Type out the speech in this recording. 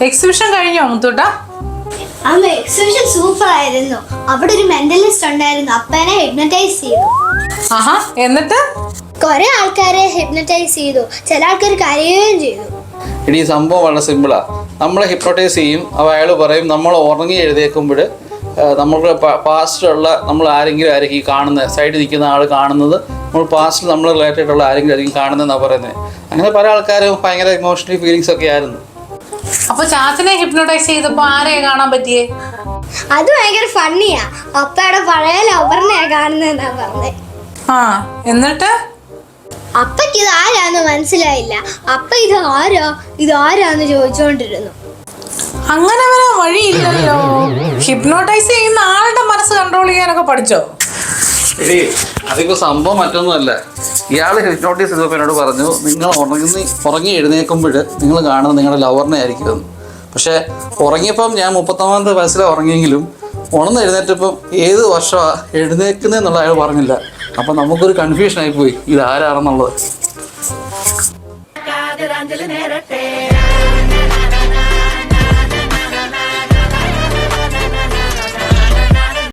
Exhibition കഴിഞ്ഞോ മുത്തൂട്ടാ? അമ്മ exhibition super ആയിരുന്നു. അവിടെ ഒരു മെന്റലിസ്റ്റ് ഉണ്ടായിരുന്നു, അപ്പനെ ഹിപ്നറ്റൈസ് ചെയ്തു. ആഹാ, എന്നിട്ട് കുറെ ആൾക്കാരെ ഹിപ്നറ്റൈസ് ചെയ്തു, ചില ആൾക്കാർ കരയുകയും ചെയ്തു. ഇനി ഈ സംഭവം വളരെ സിമ്പിളാ. നമ്മളെ ഹിപ്നോട്ടൈസ് ചെയ്യും. അപ്പോൾ അയാൾ പറയും നമ്മൾ ഉറങ്ങി എഴുതേക്കുമ്പോൾ നമ്മളുടെ പാസ്റ്റിലുള്ള നമ്മൾ ആരെങ്കിലും ഈ കാണുന്നത് സൈഡിൽ നിൽക്കുന്ന ആൾ കാണുന്നത് നമ്മൾ പാസ്റ്റിൽ നമ്മൾ റിലേറ്റഡ് ആയിട്ടുള്ള ആരെങ്കിലും കാണുന്നതെന്നാണ് പറയുന്നത്. അങ്ങനെ പല ആൾക്കാരും ഭയങ്കര ഇമോഷണൽ ഫീലിങ്സ് ഒക്കെ ആയിരുന്നു. അപ്പൊ ചാച്ചനെ ഹിപ്നോട്ടൈസ് ചെയ്തപ്പോ ആരെയാ കാണാൻ പറ്റിയേ? അത് ഭയങ്കര ഫണ്ണിയാ. അപ്പയുടെ പഴയ ലവറിനെയാ കാണുന്നതെന്നാ പറഞ്ഞത്. ആ, എന്നിട്ട് അപ്പയ്ക്ക് ഇത് ആരാന്ന് മനസ്സിലായില്ല. അപ്പ ഇതാരാന്ന് ചോദിച്ചുകൊണ്ടിരുന്നു. അങ്ങനെ വരാൻ വഴിയില്ലല്ലോ. ഹിപ്നോട്ടൈസ് ചെയ്യുന്ന ആളുടെ മനസ്സ് കൺട്രോൾ ചെയ്യാനൊക്കെ പഠിച്ചോ? അതിപ്പോ സംഭവം മറ്റൊന്നുമല്ല. ഇയാൾ ഹിപ്നോട്ടൈസ് ചെയ്തപ്പോൾ എന്നോട് പറഞ്ഞു, നിങ്ങൾ ഉറങ്ങി എഴുന്നേൽക്കുമ്പോൾ നിങ്ങൾ കാണുന്നത് നിങ്ങളുടെ ലവറിനെ ആയിരിക്കും. പക്ഷേ ഉറങ്ങിയപ്പം ഞാൻ 31ാമത്തെ വയസ്സിലാണ് ഉറങ്ങിയെങ്കിലും ഉണർന്ന് എഴുന്നേറ്റപ്പം ഏത് വർഷമാണ് എഴുന്നേൽക്കുന്നതെന്നുള്ള അയാൾ പറഞ്ഞില്ല. അപ്പം നമുക്കൊരു കൺഫ്യൂഷൻ ആയിപ്പോയി ഇതാരാണെന്നുള്ളത്.